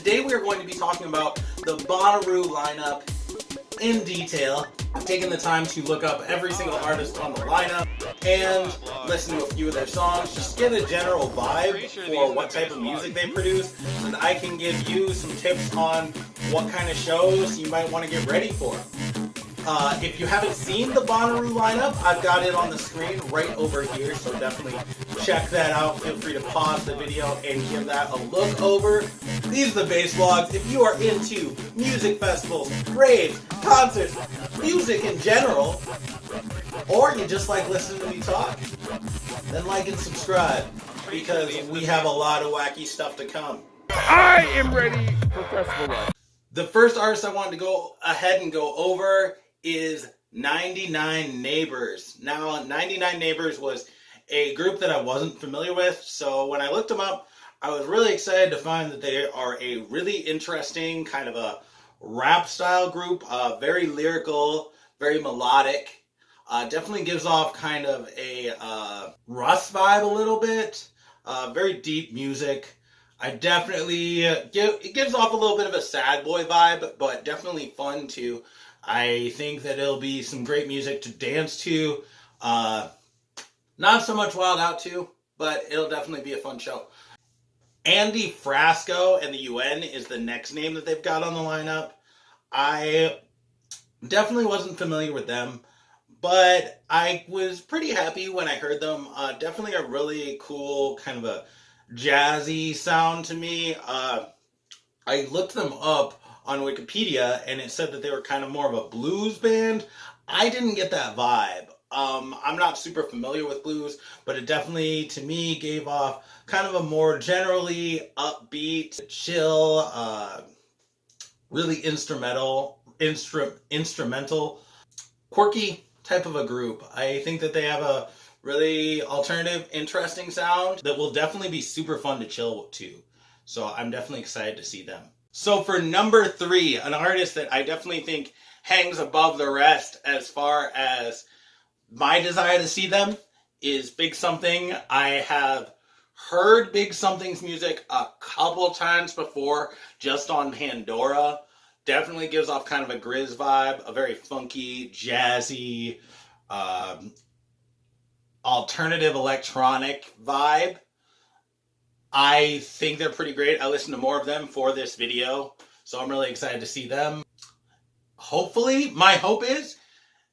today we are going to be talking about the Bonnaroo lineup in detail. I've taken the time to look up every single artist on the lineup and listen to a few of their songs, just get a general vibe for what type of music they produce, and I can give you some tips on what kind of shows you might want to get ready for. If you haven't seen the Bonnaroo lineup, I've got it on the screen right over here, so definitely check that out. Feel free to pause the video and give that a look over. These are the base vlogs. If you are into music festivals, raves, concerts, music in general, or you just like listening to me talk, then like and subscribe, because we have a lot of wacky stuff to come. I am ready for festival life. The first artist I wanted to go ahead and go over is 99 Neighbors. Now, 99 Neighbors was a group that I wasn't familiar with, so when I looked them up, I was really excited to find that they are a really interesting kind of a rap style group, very lyrical, very melodic, definitely gives off kind of a Russ vibe a little bit, very deep music. I definitely, it gives off a little bit of a sad boy vibe, but definitely fun too. I think that it'll be some great music to dance to. Not so much wild out to, but it'll definitely be a fun show. Andy Frasco and the UN is the next name that they've got on the lineup. I definitely wasn't familiar with them, but I was pretty happy when I heard them. Definitely a really cool kind of a jazzy sound to me. I looked them up on Wikipedia and it said that they were kind of more of a blues band. I didn't get that vibe. I'm not super familiar with blues, but it definitely, to me, gave off kind of a more generally upbeat, chill, really instrumental, quirky type of a group. I think that they have a really alternative, interesting sound that will definitely be super fun to chill to. So I'm definitely excited to see them. So for number 3, an artist that I definitely think hangs above the rest as far as my desire to see them is Big Something. I have heard Big Something's music a couple times before, just on Pandora. Definitely gives off kind of a Grizz vibe, a very funky, jazzy, alternative electronic vibe. I think they're pretty great. I listened to more of them for this video, so I'm really excited to see them. Hopefully, my hope is,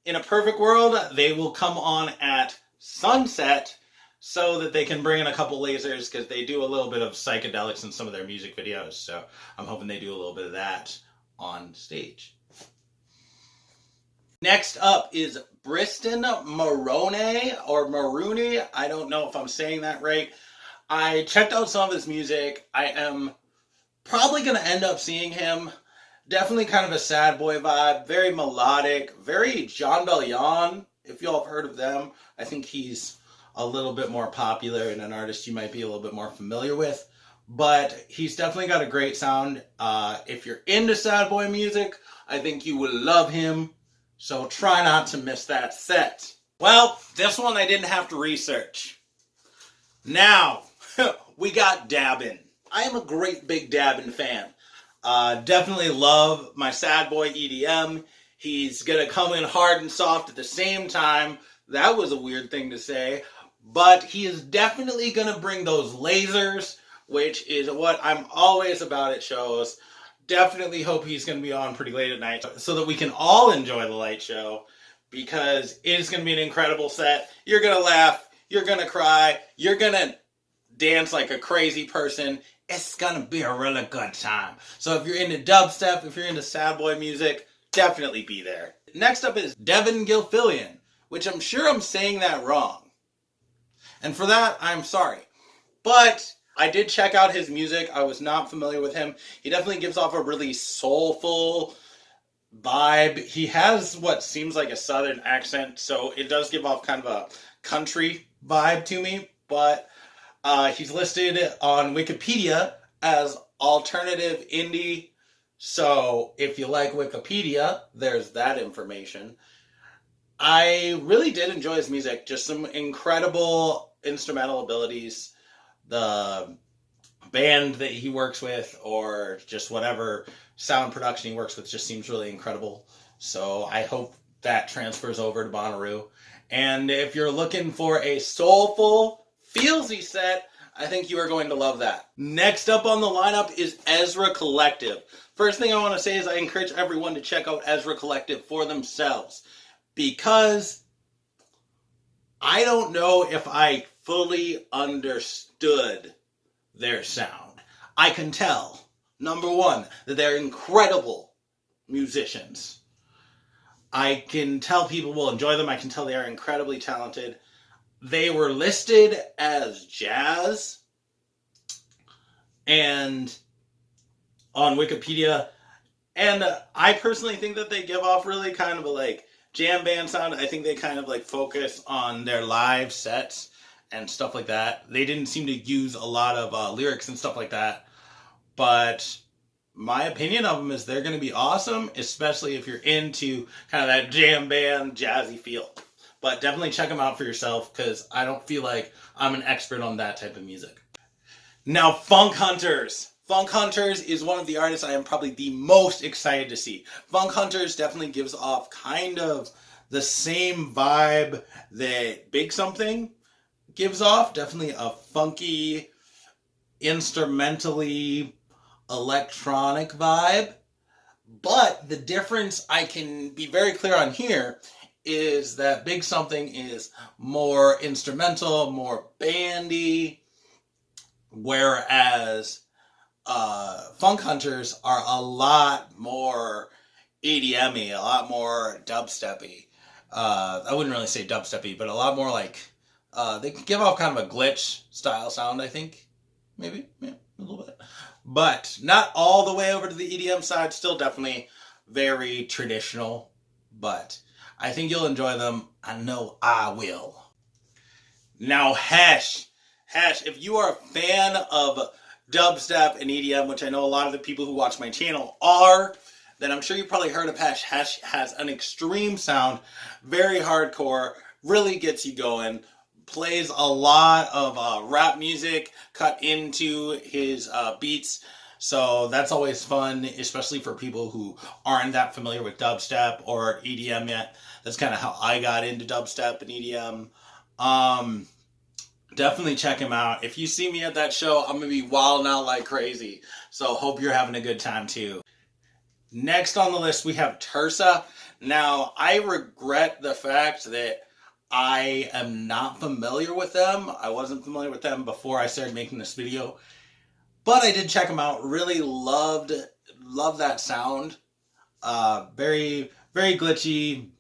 in a perfect world, they will come on at sunset so that they can bring in a couple lasers, because they do a little bit of psychedelics in some of their music videos, so I'm hoping they do a little bit of that on stage. Next up is Briston Maroney, or Maroney. I don't know if I'm saying that right. I checked out some of his music. I am probably going to end up seeing him. Definitely kind of a sad boy vibe, very melodic, very John Bellion, if y'all have heard of them. I think he's a little bit more popular and an artist you might be a little bit more familiar with. But he's definitely got a great sound. If you're into sad boy music, I think you will love him. So try not to miss that set. Well, this one I didn't have to research. Now, we got Dabin. I am a great big Dabin fan. Definitely love my sad boy EDM. He's gonna come in hard and soft at the same time. That was a weird thing to say. But he is definitely gonna bring those lasers, which is what I'm always about at shows. Definitely hope he's going to be on pretty late at night so that we can all enjoy the light show, because it is going to be an incredible set. You're going to laugh. You're going to cry. You're going to dance like a crazy person. It's going to be a really good time. So if you're into dubstep, if you're into sad boy music, definitely be there. Next up is Devin Gilfillian, which I'm sure I'm saying that wrong. And for that, I'm sorry. But I did check out his music. I was not familiar with him. He definitely gives off a really soulful vibe. He has what seems like a southern accent, so it does give off kind of a country vibe to me. But he's listed on Wikipedia as alternative indie. So if you like Wikipedia, there's that information. I really did enjoy his music. Just some incredible instrumental abilities. The band that he works with or just whatever sound production he works with just seems really incredible. So I hope that transfers over to Bonnaroo. And if you're looking for a soulful, feelsy set, I think you are going to love that. Next up on the lineup is Ezra Collective. First thing I want to say is I encourage everyone to check out Ezra Collective for themselves, because I don't know if I fully understood their sound. I can tell, number one, that they're incredible musicians. I can tell people will enjoy them. I can tell they are incredibly talented. They were listed as jazz and on Wikipedia, and I personally think that they give off really kind of a like jam band sound. I think they kind of like focus on their live sets and stuff like that. They didn't seem to use a lot of lyrics and stuff like that, but my opinion of them is they're going to be awesome, especially if you're into kind of that jam band jazzy feel. But definitely check them out for yourself, because I don't feel like I'm an expert on that type of music. Now, Funk Hunters. Funk Hunters is one of the artists I am probably the most excited to see. Funk Hunters definitely gives off kind of the same vibe that Big Something gives off. Definitely a funky, instrumentally electronic vibe. But the difference I can be very clear on here is that Big Something is more instrumental, more bandy, whereas Funk Hunters are a lot more EDM-y, a lot more dubstep-y. I wouldn't really say dubstep-y, but a lot more like, they can give off kind of a glitch style sound, I think. Maybe, yeah, a little bit. But not all the way over to the EDM side, still definitely very traditional, but I think you'll enjoy them. I know I will. Now, Hesh. Hesh, if you are a fan of dubstep and EDM, which I know a lot of the people who watch my channel are, then I'm sure you've probably heard of Hesh. Hesh has an extreme sound, very hardcore, really gets you going, plays a lot of rap music cut into his beats. So that's always fun, especially for people who aren't that familiar with dubstep or EDM yet. That's kind of how I got into dubstep and EDM. Definitely check him out. If you see me at that show, I'm going to be wilding out like crazy. So hope you're having a good time too. Next on the list, we have Tersa. Now, I regret the fact that I am not familiar with them. I wasn't familiar with them before I started making this video. But I did check them out. Really loved that sound. Very, very glitchy.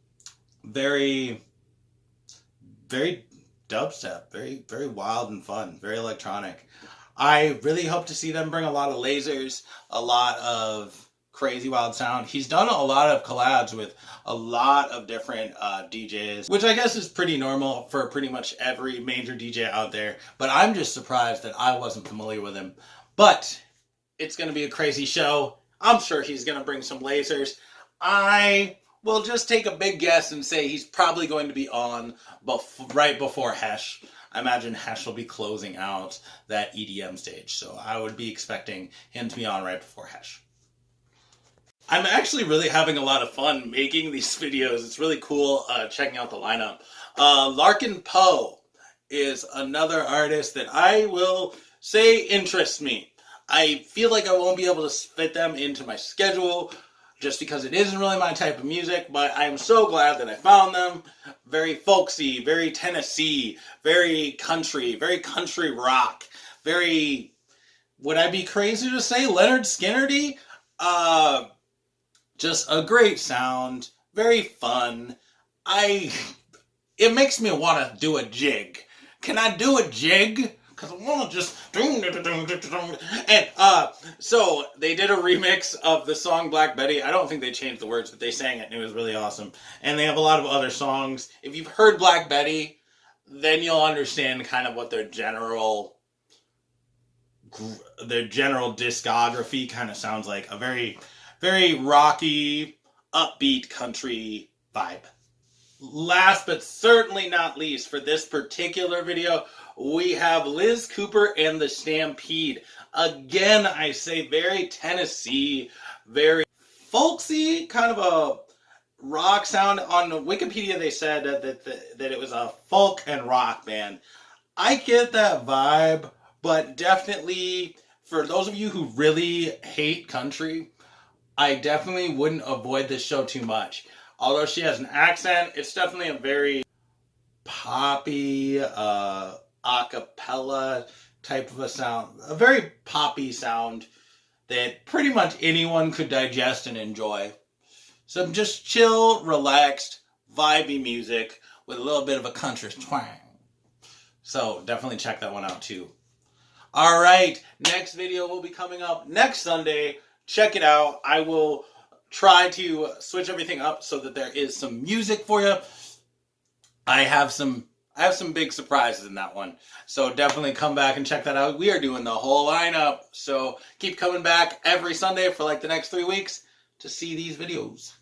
Very, very dubstep. Very, very wild and fun. Very electronic. I really hope to see them bring a lot of lasers, a lot of crazy wild sound. He's done a lot of collabs with a lot of different DJs, which I guess is pretty normal for pretty much every major DJ out there. But I'm just surprised that I wasn't familiar with him. But it's going to be a crazy show. I'm sure he's going to bring some lasers. I will just take a big guess and say he's probably going to be on right before Hesh. I imagine Hesh will be closing out that EDM stage. So I would be expecting him to be on right before Hesh. I'm actually really having a lot of fun making these videos. It's really cool checking out the lineup. Larkin Poe is another artist that I will say interests me. I feel like I won't be able to fit them into my schedule just because it isn't really my type of music, but I'm so glad that I found them. Very folksy, very Tennessee, very country rock, very, would I be crazy to say Leonard Skinner-y? Just a great sound, very fun. It makes me want to do a jig. Can I do a jig? Because I want to just... And, so, they did a remix of the song Black Betty. I don't think they changed the words, but they sang it, and it was really awesome. And they have a lot of other songs. If you've heard Black Betty, then you'll understand kind of what their general discography kind of sounds like. A very, very rocky, upbeat country vibe. Last but certainly not least, for this particular video, we have Liz Cooper and the Stampede. Again, I say very Tennessee, very folksy, kind of a rock sound. On Wikipedia, they said that it was a folk and rock band. I get that vibe, but definitely for those of you who really hate country, I definitely wouldn't avoid this show too much. Although she has an accent, it's definitely a very poppy, a cappella type of a sound. A very poppy sound that pretty much anyone could digest and enjoy. Some just chill, relaxed, vibey music with a little bit of a country twang. So definitely check that one out too. All right, next video will be coming up next Sunday. Check it out. I will try to switch everything up so that there is some music for you. I have some big surprises in that one. So definitely come back and check that out. We are doing the whole lineup. So keep coming back every Sunday for like the next 3 weeks to see these videos.